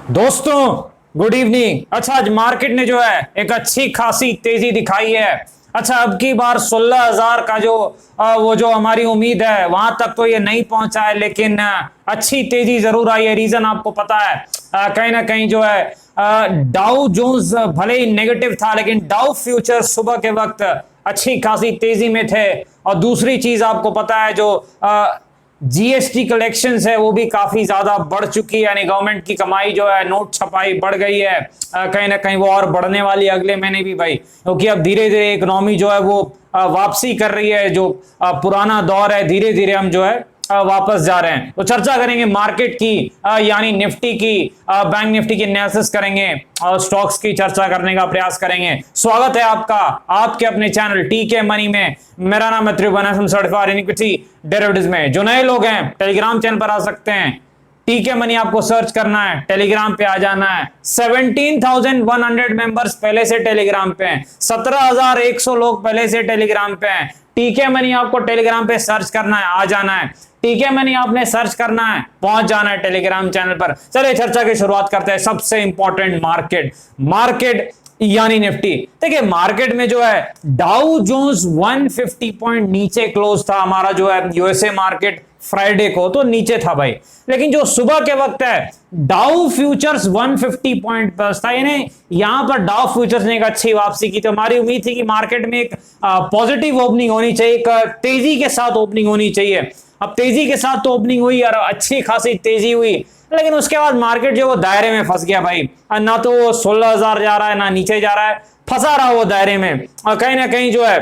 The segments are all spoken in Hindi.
दोस्तों गुड इवनिंग। अच्छा, आज मार्केट ने जो है एक अच्छी खासी तेजी दिखाई है। अच्छा, अब की बार 16,000 का जो वो जो हमारी उम्मीद है वहां तक तो ये नहीं पहुंचा है, लेकिन अच्छी तेजी जरूर आई है। रीजन आपको पता है, कहीं ना कहीं जो है डाउ जोन्स भले ही नेगेटिव था, लेकिन डाउ फ्यूचर सुबह के वक्त अच्छी खासी तेजी में थे। और दूसरी चीज आपको पता है, जो जीएसटी कलेक्शंस है वो भी काफी ज्यादा बढ़ चुकी है, यानी गवर्नमेंट की कमाई जो है, नोट छपाई बढ़ गई है। कहीं ना कहीं वो और बढ़ने वाली है अगले महीने भी भाई, क्योंकि अब धीरे धीरे इकोनॉमी जो है वो वापसी कर रही है। जो पुराना दौर है, धीरे धीरे हम जो है वापस जा रहे हैं। तो चर्चा करेंगे मार्केट की, यानी निफ्टी की, बैंक निफ्टी की एनालिसिस करेंगे और स्टॉक्स की चर्चा करने का प्रयास करेंगे। स्वागत है आपका आपके अपने चैनल टीके मनी में। मेरा नाम है त्रिभुवन, सर्टिफाइड इन इक्विटी डेरिवेटिव्स में। जो नए लोग हैं टेलीग्राम चैनल पर आ सकते हैं, टीके मनी आपको सर्च करना है, टेलीग्राम पे आ जाना है। 17,100 मेंबर्स पहले से टेलीग्राम पे हैं, 17,100 लोग पहले से टेलीग्राम पे हैं। टीके मनी आपको टेलीग्राम पे सर्च करना है, आ जाना है। टीके मनी आपने सर्च करना है, पहुंच जाना है टेलीग्राम चैनल पर। चलिए चर्चा की शुरुआत करते हैं। सबसे इंपॉर्टेंट मार्केट यानी निफ्टी। देखिए मार्केट में जो है डाउ जोन्स 150 पॉइंट नीचे क्लोज था। हमारा जो है यूएसए मार्केट फ्राइडे को तो नीचे था भाई, लेकिन जो सुबह के वक्त है डाउ फ्यूचर्स 150 पॉइंट प्लस था। यानी यहां पर डाउ फ्यूचर्स ने एक अच्छी वापसी की। तो हमारी उम्मीद थी कि मार्केट में एक पॉजिटिव ओपनिंग होनी चाहिए, एक तेजी के साथ ओपनिंग होनी चाहिए। अब तेजी के साथ तो ओपनिंग हुई और अच्छी खासी तेजी हुई, लेकिन उसके बाद मार्केट जो वो दायरे में फंस गया भाई। ना तो वो 16,000 जा रहा है, ना नीचे जा रहा है, फंसा रहा वो दायरे में। और कहीं ना कहीं जो है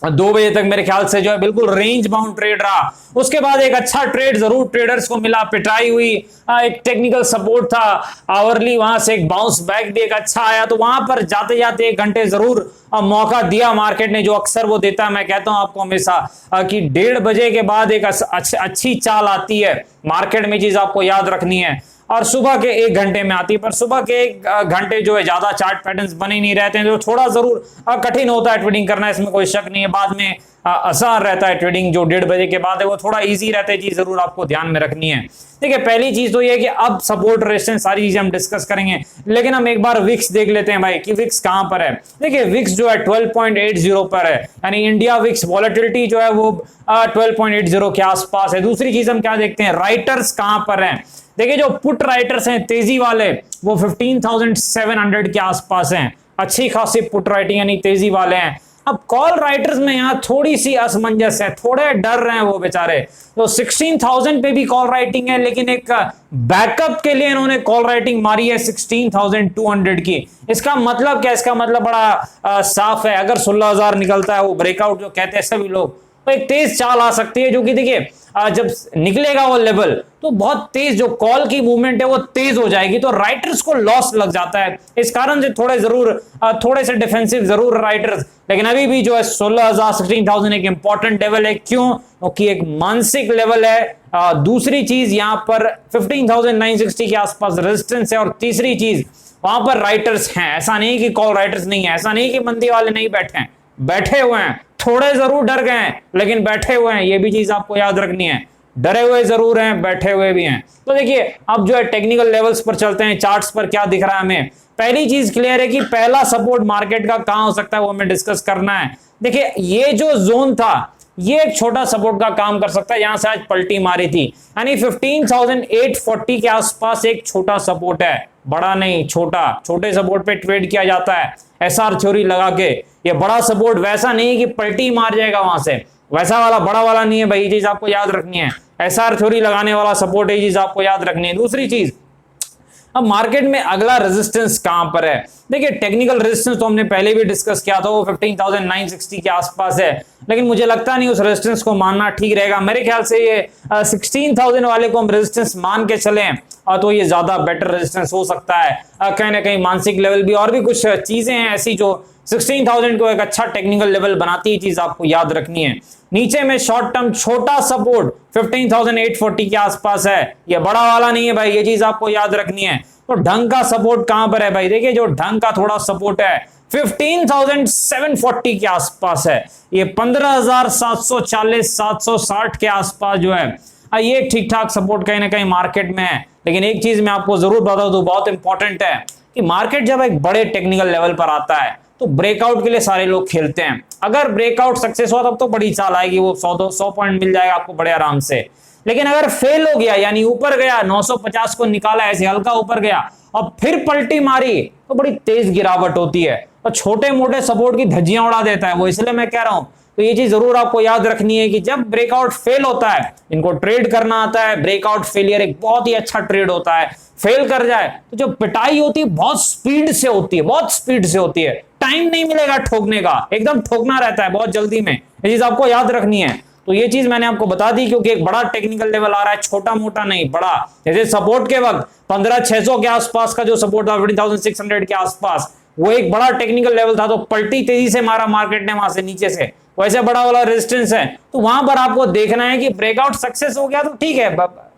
2 बजे तक मेरे ख्याल से जो है बिल्कुल रेंज बाउंड ट्रेड रहा। उसके बाद एक अच्छा ट्रेड जरूर ट्रेडर्स को मिला, पिटाई हुई, एक टेक्निकल सपोर्ट था आवरली, वहां से एक बाउंस बैक भी एक अच्छा आया। तो वहां पर जाते जाते 1 घंटे जरूर मौका दिया मार्केट ने, जो अक्सर वो देता है। मैं कहता हूं आपको हमेशा कि 1:30 बजे के बाद एक अच्छी चाल आती है मार्केट में, चीज आपको याद रखनी है। और सुबह के 1 घंटे में आती है, पर सुबह के 1 घंटे जो है ज्यादा चार्ट पैटर्न्स बने नहीं रहते हैं, जो थोड़ा जरूर कठिन होता है ट्रेडिंग करना, इसमें कोई शक नहीं है। बाद में आसान रहता है ट्रेडिंग, जो 1:30 बजे के बाद है वो थोड़ा इजी रहता है। चीज जरूर आपको ध्यान में रखनी है। देखिए पहली चीज तो ये है कि अब सपोर्ट रेजिस्टेंस सारी चीजें हम डिस्कस करेंगे, लेकिन हम एक बार विक्स देख लेते हैं भाई कि विक्स कहां पर है। देखिए विक्स जो है 12.80 पर है, यानी इंडिया विक्स वॉलेटिलिटी जो है वो 12.80 के आसपास है। दूसरी चीज हम क्या देखते हैं, राइटर्स कहां पर है। देखिए जो पुट राइटर्स हैं तेजी वाले, वो 15,700 के आसपास हैं। अच्छी खासी पुट राइटिंग यानी तेजी वाले हैं। अब कॉल राइटर्स में यहां थोड़ी सी असमंजस है, थोड़े डर रहे हैं वो बेचारे। तो 16,000 पे भी कॉल राइटिंग है, लेकिन एक बैकअप के लिए इन्होंने कॉल राइटिंग मारी है 16,200 की। इसका मतलब क्या, इसका मतलब बड़ा साफ है। अगर 16,000 निकलता है वो ब्रेकआउट जो कहते हैं सभी लोग, तो एक तेज चाल आ सकती है, जो कि देखिए जब निकलेगा वो लेवल तो बहुत तेज जो कॉल की मूवमेंट है वो तेज हो जाएगी, तो राइटर्स को लॉस लग जाता है। इस कारण से थोड़े से डिफेंसिव जरूर राइटर्स, लेकिन अभी भी जो है 16,000 16,000 एक इंपॉर्टेंट लेवल है। क्यों? क्योंकि एक मानसिक लेवल है। दूसरी चीज यहां पर 15,960 के आसपास रेजिस्टेंस है, और तीसरी चीज वहां पर राइटर्स हैं। ऐसा नहीं कि कॉल राइटर्स नहीं है, ऐसा नहीं कि मंदी वाले नहीं बैठे हैं, बैठे हुए हैं। थोड़े जरूर डर गए हैं, लेकिन बैठे हुए हैं, ये भी चीज आपको याद रखनी है। डरे हुए जरूर हैं, बैठे हुए भी हैं। तो देखिए अब जो है टेक्निकल लेवल्स पर चलते हैं, चार्ट्स पर क्या दिख रहा है हमें। पहली चीज क्लियर है कि पहला सपोर्ट मार्केट का कहां हो सकता है, वो हमें डिस्कस करना है। देखिए ये जो जोन था ये एक छोटा सपोर्ट का काम कर सकता है, यहां से आज पलटी मारी थी, यानी 15,840 के आसपास एक छोटा सपोर्ट है। बड़ा नहीं, छोटा। छोटे सपोर्ट पे ट्रेड किया जाता है एसआर थ्योरी लगा के। ये बड़ा सपोर्ट वैसा नहीं कि पलटी मार जाएगा वहां से, वैसा वाला बड़ा वाला नहीं है भाई, ये चीज आपको याद रखनी है। एसआर थ्योरी लगाने वाला सपोर्ट, ये चीज आपको याद रखनी है। दूसरी चीज, अब मार्केट में अगला रेजिस्टेंस कहां पर है। देखिए टेक्निकल रेजिस्टेंस तो हमने पहले भी डिस्कस किया था, वो 15,960 के आसपास है, लेकिन मुझे लगता नहीं उस रेजिस्टेंस को मानना ठीक रहेगा। मेरे ख्याल से ये 16,000 वाले को हम रेजिस्टेंस मान के चलें तो ये ज्यादा बेटर रेजिस्टेंस हो सकता है। कहीं ना कहीं मानसिक लेवल भी और भी कुछ चीजें हैं ऐसी जो 16,000 को एक अच्छा टेक्निकल लेवल बनाती है, चीज आपको याद रखनी है। नीचे में शॉर्ट टर्म छोटा सपोर्ट 15,840 के आसपास है, ये बड़ा वाला नहीं है भाई, ये चीज आपको याद रखनी है। तो ढंग का सपोर्ट कहां पर है भाई, देखिए जो ढंग का थोड़ा सपोर्ट है 15,740 के आसपास है। ये 15,740 760 के आसपास जो है ये ठीक ठाक सपोर्ट कहीं ना कहीं मार्केट में है। लेकिन एक चीज मैं आपको जरूर बता दूं, बहुत इंपॉर्टेंट है कि मार्केट जब एक बड़े टेक्निकल लेवल पर आता है तो ब्रेकआउट के लिए सारे लोग खेलते हैं। अगर ब्रेकआउट सक्सेस हुआ तब तो बड़ी चाल आएगी, वो 100 पॉइंट मिल जाएगा आपको बड़े आराम से। लेकिन अगर फेल हो गया, यानी ऊपर गया 950 को निकाला, ऐसे हल्का ऊपर गया और फिर पलटी मारी, तो बड़ी तेज गिरावट होती है और छोटे मोटे सपोर्ट की धज्जियां उड़ा देता है वो। इसलिए मैं कह रहा हूं, तो ये चीज जरूर आपको याद रखनी है कि जब ब्रेकआउट फेल होता है, इनको ट्रेड करना आता है, ब्रेकआउट फेलियर एक बहुत ही अच्छा ट्रेड होता है। फेल कर जाए तो जो पिटाई होती है बहुत स्पीड से होती है, बहुत स्पीड से होती है, टाइम नहीं मिलेगा ठोकने का, एकदम ठोकना रहता है बहुत जल्दी में। ये चीज आपको याद रखनी है। तो ये चीज मैंने आपको बता दी क्योंकि एक बड़ा टेक्निकल लेवल आ रहा है, छोटा मोटा नहीं, बड़ा। जैसे सपोर्ट के वक्त 15,600 के आसपास का जो सपोर्ट था, 15,600 के आसपास, वो एक बड़ा टेक्निकल लेवल था, तो पलटी तेजी से मारा मार्केट ने वहां से नीचे से, वैसे बड़ा वाला रेजिस्टेंस है। तो वहां पर आपको देखना है कि ब्रेकआउट सक्सेस हो गया तो ठीक है,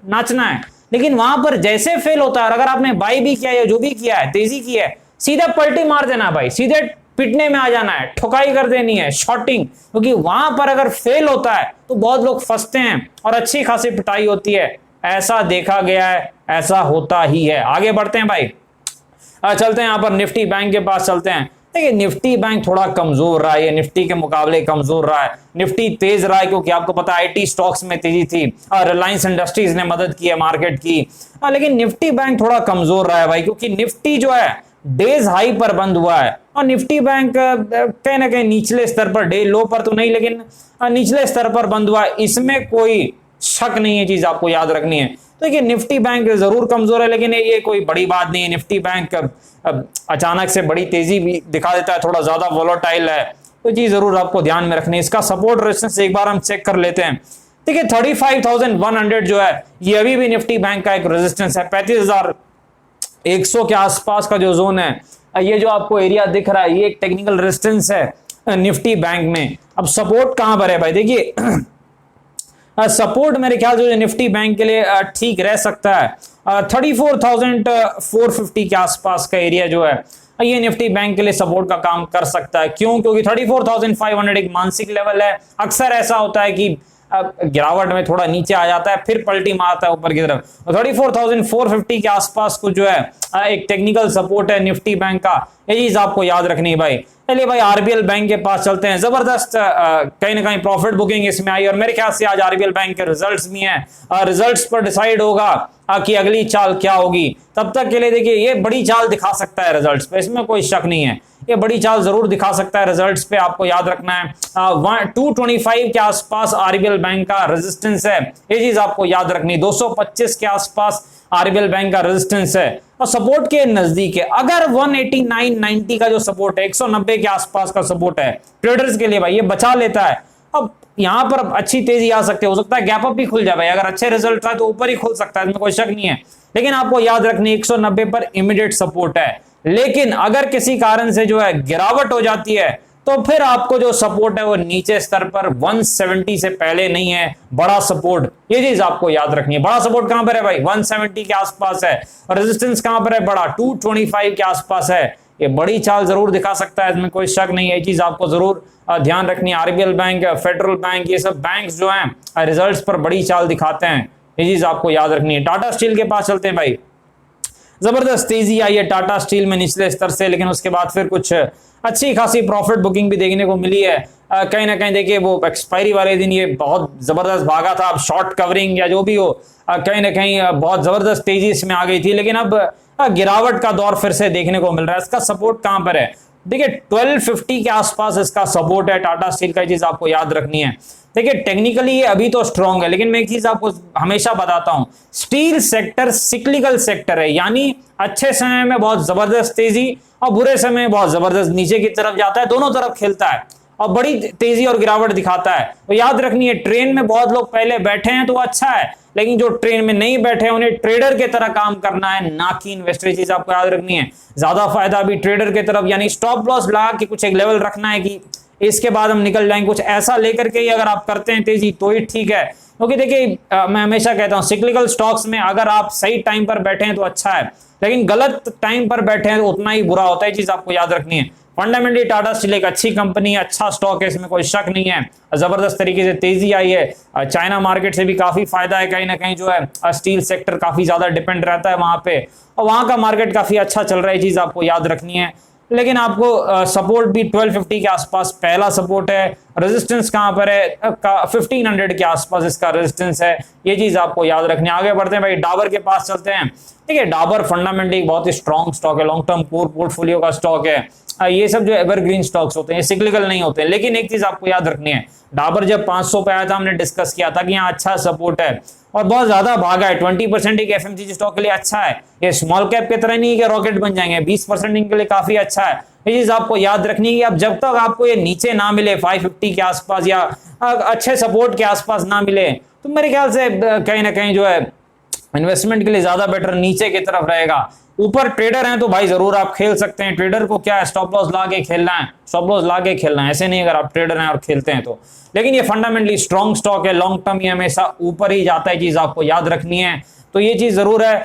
नाचना है। लेकिन वहां पर जैसे फेल होता है, अगर आपने बाई भी किया या जो भी किया है, तेजी की है, सीधा पलटी मार देना भाई, सीधे पिटने में आ जाना है, ठुकाई कर देनी है, शॉर्टिंग। क्योंकि वहां पर अगर फेल होता है तो बहुत लोग फंसते हैं और अच्छी खासी पिटाई होती है। ऐसा देखा गया है, ऐसा होता ही है। आगे बढ़ते हैं भाई, चलते हैं यहां पर निफ्टी बैंक के पास चलते हैं। देखिए निफ्टी बैंक थोड़ा कमजोर रहा है, निफ्टी के मुकाबले कमजोर रहा है। निफ्टी तेज रहा है क्योंकि आपको पता है आईटी स्टॉक्स में तेजी थी और रिलायंस इंडस्ट्रीज ने मदद की है मार्केट की। लेकिन निफ्टी बैंक थोड़ा कमजोर रहा है भाई, क्योंकि निफ्टी जो है डेज हाई पर बंद हुआ है और निफ्टी बैंक कहीं ना कहीं निचले स्तर पर, डे लो पर तो नहीं लेकिन निचले स्तर पर बंद हुआ है। इसमें कोई शक नहीं है, चीज आपको याद रखनी है। तो ये निफ्टी बैंक जरूर कमजोर है, लेकिन ये कोई बड़ी बात नहीं है। निफ्टी बैंक अचानक से बड़ी तेजी भी दिखा देता है, थोड़ा ज्यादा वोलेटाइल है, तो चीज जरूर आपको ध्यान में रखनी है। इसका सपोर्ट रेजिस्टेंस एक बार हम चेक कर लेते हैं। देखिए 35,100 जो है ये अभी भी निफ्टी बैंक का एक रेजिस्टेंस है। 35,100 के आसपास का जो जोन है, ये जो आपको एरिया दिख रहा है, ये एक टेक्निकल रेजिस्टेंस है निफ्टी बैंक में। अब सपोर्ट कहां पर है भाई, देखिए सपोर्ट मेरे ख्याल से निफ्टी बैंक के लिए ठीक रह सकता है 34,450 के आसपास का एरिया जो है, ये निफ्टी बैंक के लिए सपोर्ट का काम कर सकता है। क्यों? क्योंकि 34,500 एक मानसिक लेवल है। अक्सर ऐसा होता है कि गिरावट में थोड़ा नीचे आ जाता है, फिर पलटी मारता है ऊपर की तरफ। 34,450 के आसपास को जो है एक टेक्निकल सपोर्ट है निफ्टी बैंक का, ये चीज आपको याद रखनी है भाई। चलिए भाई आरबीएल बैंक के पास चलते हैं। जबरदस्त कहीं ना कहीं प्रॉफिट बुकिंग इसमें आई और मेरे ख्याल से आज आरबीएल बैंक के रिजल्ट्स भी हैं, रिजल्ट्स पर डिसाइड होगा कि अगली चाल क्या होगी। तब तक के लिए देखिए ये बड़ी चाल दिखा सकता है रिजल्ट्स पे, इसमें कोई शक नहीं है, ये बड़ी चाल जरूर दिखा सकता है रिजल्ट्स पे। आपको याद रखना है 225 के आसपास आरबीएल बैंक का रेजिस्टेंस है, ये चीज आपको याद रखनी। 225 के आसपास आरबीएल बैंक का रेजिस्टेंस है और सपोर्ट के नजदीक है। अगर 189.90 का जो सपोर्ट है, 190 के आसपास का सपोर्ट है ट्रेडर्स के लिए भाई, ये बचा लेता है। अब यहां पर अच्छी तेजी आ सकती है, हो सकता है गैप अप भी खुल जाए भाई, अगर अच्छे रिजल्ट है तो ऊपर ही खुल सकता है, इसमें कोई शक नहीं है। लेकिन आपको याद रखनी 190 पर इमीडिएट सपोर्ट है। लेकिन अगर किसी कारण से जो है गिरावट हो जाती है तो फिर आपको जो सपोर्ट है वो नीचे स्तर पर 170 से पहले नहीं है बड़ा सपोर्ट, ये चीज आपको याद रखनी है। बड़ा सपोर्ट कहां पर है भाई, 170 के आसपास है और रेजिस्टेंस कहां पर है बड़ा, 225 के आसपास है। ये बड़ी चाल जरूर दिखा सकता है, इसमें कोई शक नहीं है, ये चीज आपको जरूर ध्यान रखनी है। आरबीएल बैंक, फेडरल बैंक, ये सब बैंक जो हैं रिजल्ट्स पर बड़ी चाल दिखाते हैं, ये चीज आपको याद रखनी है। टाटा स्टील के पास चलते हैं भाई। जबरदस्त तेजी आई है टाटा स्टील में निचले स्तर से, लेकिन उसके बाद फिर कुछ अच्छी खासी प्रॉफिट बुकिंग भी देखने को मिली है। कहीं ना कहीं देखिए वो एक्सपायरी वाले दिन ये बहुत जबरदस्त भागा था, अब शॉर्ट कवरिंग या जो भी हो, कहीं ना कहीं बहुत जबरदस्त तेजी इसमें आ गई थी, लेकिन अब गिरावट का दौर फिर से देखने को मिल रहा है। इसका सपोर्ट कहां पर है, देखिए 1250 के आसपास इसका सपोर्ट है टाटा स्टील का, चीज आपको याद रखनी है। देखिए टेक्निकली ये अभी तो स्ट्रॉन्ग है, लेकिन मैं एक चीज आपको हमेशा बताता हूं, स्टील सेक्टर सिक्लिकल सेक्टर है, यानी अच्छे समय में बहुत जबरदस्त तेजी और बुरे समय में बहुत जबरदस्त नीचे की तरफ जाता है, दोनों तरफ खेलता है और बड़ी तेजी और गिरावट दिखाता है। तो याद रखनी है, ट्रेन में बहुत लोग पहले बैठे हैं तो अच्छा है, लेकिन जो ट्रेन में नहीं बैठे हैं उन्हें ट्रेडर की तरह काम करना है, ना कि इन्वेस्टर। चीज आपको याद रखनी है, ज्यादा फायदा भी ट्रेडर की तरफ, यानी स्टॉप लॉस लगा के कुछ एक लेवल रखना है कि इसके बाद हम निकल जाएंगे, कुछ ऐसा लेकर के ही अगर आप करते हैं तेजी तो ही ठीक है। क्योंकि देखिए मैं हमेशा कहता हूं सिक्लिकल स्टॉक्स में अगर आप सही टाइम पर बैठे हैं तो अच्छा है, लेकिन गलत टाइम पर बैठे हैं तो उतना ही बुरा होता है, चीज आपको याद रखनी है। फंडामेंटली टाटा स्टील एक अच्छी कंपनी है, अच्छा स्टॉक है, इसमें कोई शक नहीं है। जबरदस्त तरीके से तेजी आई है, चाइना मार्केट से भी काफी फायदा है, कहीं ना कहीं जो है स्टील सेक्टर काफी ज्यादा डिपेंड रहता है वहां पे, और वहां का मार्केट काफी अच्छा चल रहा है, चीज आपको याद रखनी है। लेकिन आपको सपोर्ट भी 1250 के आसपास पहला सपोर्ट है, रेजिस्टेंस कहां पर है 1500 के आसपास इसका रेजिस्टेंस है, ये चीज आपको याद रखनी है। आगे बढ़ते हैं भाई, डाबर के पास चलते हैं। ठीक है, डाबर फंडामेंटली बहुत ही स्ट्रॉन्ग स्टॉक है, लॉन्ग टर्म कोर पोर्टफोलियो का स्टॉक है। ये सब जो एवरग्रीन स्टॉक्स होते हैं सिक्लिकल नहीं होते हैं। लेकिन एक चीज आपको याद रखनी है, डाबर जब 500 पे आया था हमने डिस्कस किया था कि यहाँ अच्छा सपोर्ट है और बहुत ज्यादा भागा है। 20% एक एफएमसीजी स्टॉक के लिए अच्छा है, ये स्मॉल कैप की तरह नहीं है कि रॉकेट बन जाएंगे, 20% इनके लिए काफी अच्छा है। ये चीज आपको याद रखनी है कि अब जब तक आपको ये नीचे ना मिले 550 के आसपास या अच्छे सपोर्ट के आसपास ना मिले, तो मेरे ख्याल से कहीं ना कहीं जो है इन्वेस्टमेंट के लिए ज्यादा बेटर नीचे की तरफ रहेगा। ऊपर ट्रेडर हैं तो भाई जरूर आप खेल सकते हैं, ट्रेडर को क्या है स्टॉप लॉस ला के खेलना है, स्टॉप लॉस ला के खेलना है, ऐसे नहीं अगर आप ट्रेडर हैं और खेलते हैं तो। लेकिन ये फंडामेंटली स्ट्रॉन्ग स्टॉक है, लॉन्ग टर्म ये हमेशा ऊपर ही जाता है, चीज आपको याद रखनी है। तो ये चीज जरूर है।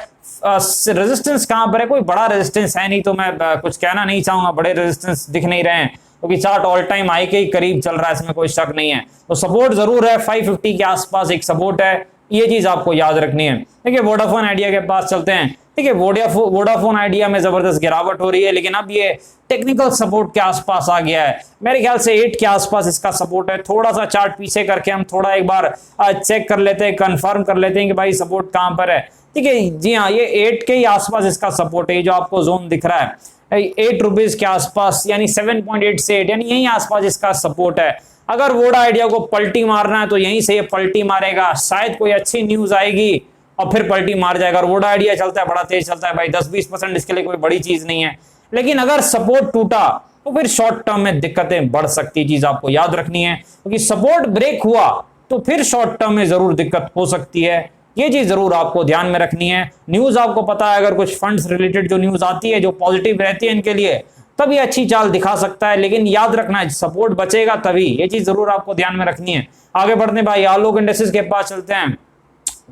रेजिस्टेंस कहां पर है, कोई बड़ा रेजिस्टेंस है नहीं, तो मैं कुछ कहना नहीं चाहूंगा, बड़े रेजिस्टेंस दिख नहीं रहे हैं क्योंकि चार्ट ऑल टाइम हाई के ही करीब चल रहा है, इसमें कोई शक नहीं है। तो सपोर्ट जरूर है, 550 के आसपास एक सपोर्ट है, ये चीज आपको याद रखनी है। देखिए वोडाफोन आइडिया के पास चलते हैं। ठीक है, वोडाफोन आइडिया में जबरदस्त गिरावट हो रही है, लेकिन अब ये टेक्निकल सपोर्ट के आसपास आ गया है, मेरे ख्याल से 8 के आसपास इसका सपोर्ट है। थोड़ा सा चार्ट पीछे करके हम थोड़ा एक बार चेक कर लेते हैं, कंफर्म कर लेते हैं कि भाई सपोर्ट कहां पर है। ठीक है जी हाँ, ये 8 के ही आसपास इसका सपोर्ट है, जो आपको जोन दिख रहा है 8 रुपीज के आसपास, यानी 7.8 से 8, यानी यही आसपास इसका सपोर्ट है। अगर वोडा आइडिया को पलटी मारना है तो यहीं से ये पलटी मारेगा, शायद कोई अच्छी न्यूज आएगी और फिर पलटी मार जाएगा। और वोडा आइडिया चलता है, बड़ा तेज चलता है भाई, 10-20% इसके लिए कोई बड़ी चीज नहीं है। लेकिन अगर सपोर्ट टूटा तो फिर शॉर्ट टर्म में दिक्कतें बढ़ सकती, चीज आपको याद रखनी है, क्योंकि सपोर्ट ब्रेक हुआ तो फिर शॉर्ट टर्म में जरूर दिक्कत हो सकती है, ये चीज जरूर आपको ध्यान में रखनी है। न्यूज आपको पता है, अगर कुछ फंड्स रिलेटेड जो न्यूज आती है जो पॉजिटिव रहती है इनके लिए, तब ये अच्छी चाल दिखा सकता है, लेकिन याद रखना है सपोर्ट बचेगा तभी, ये चीज जरूर आपको ध्यान में रखनी है। आगे बढ़ने भाई, आलोक इंडस्ट्रीज के पास चलते हैं।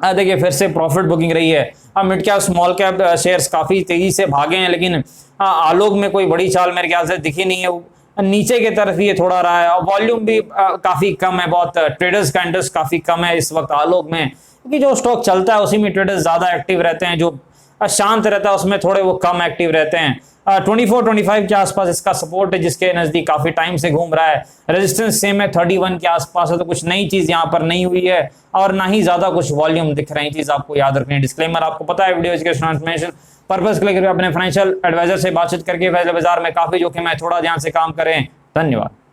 देखिए फिर से प्रॉफिट बुकिंग रही है। अब mid cap small cap shares काफी तेजी से भागे हैं, लेकिन आलोक में कोई बड़ी चाल मेरे ख्याल से दिखी नहीं है, नीचे की तरफ ये थोड़ा रहा है और वॉल्यूम भी काफी कम है, बहुत ट्रेडर्स का इंटरेस्ट काफी कम है इस वक्त आलोक में, क्योंकि जो स्टॉक चलता है उसी में ट्रेडर्स ज्यादा एक्टिव रहते हैं, जो शांत रहता है उसमें थोड़े वो कम एक्टिव रहते हैं। 24-25 के आसपास इसका सपोर्ट है, जिसके नजदीक काफी टाइम से घूम रहा है। रेजिस्टेंस सेम है 31 के आसपास है, तो कुछ नई चीज यहाँ पर नहीं हुई है और ना ही ज्यादा कुछ वॉल्यूम दिख रही है, चीज आपको याद रखनी है। डिस्क्लेमर आपको पता है, वीडियो एजुकेशन इन्फॉर्मेशन पर्पज के लिए अपने फाइनेंशियल एडवाइजर से बातचीत करके फैसले बाजार में काफी जोखिम है, थोड़ा ध्यान से काम करें। धन्यवाद।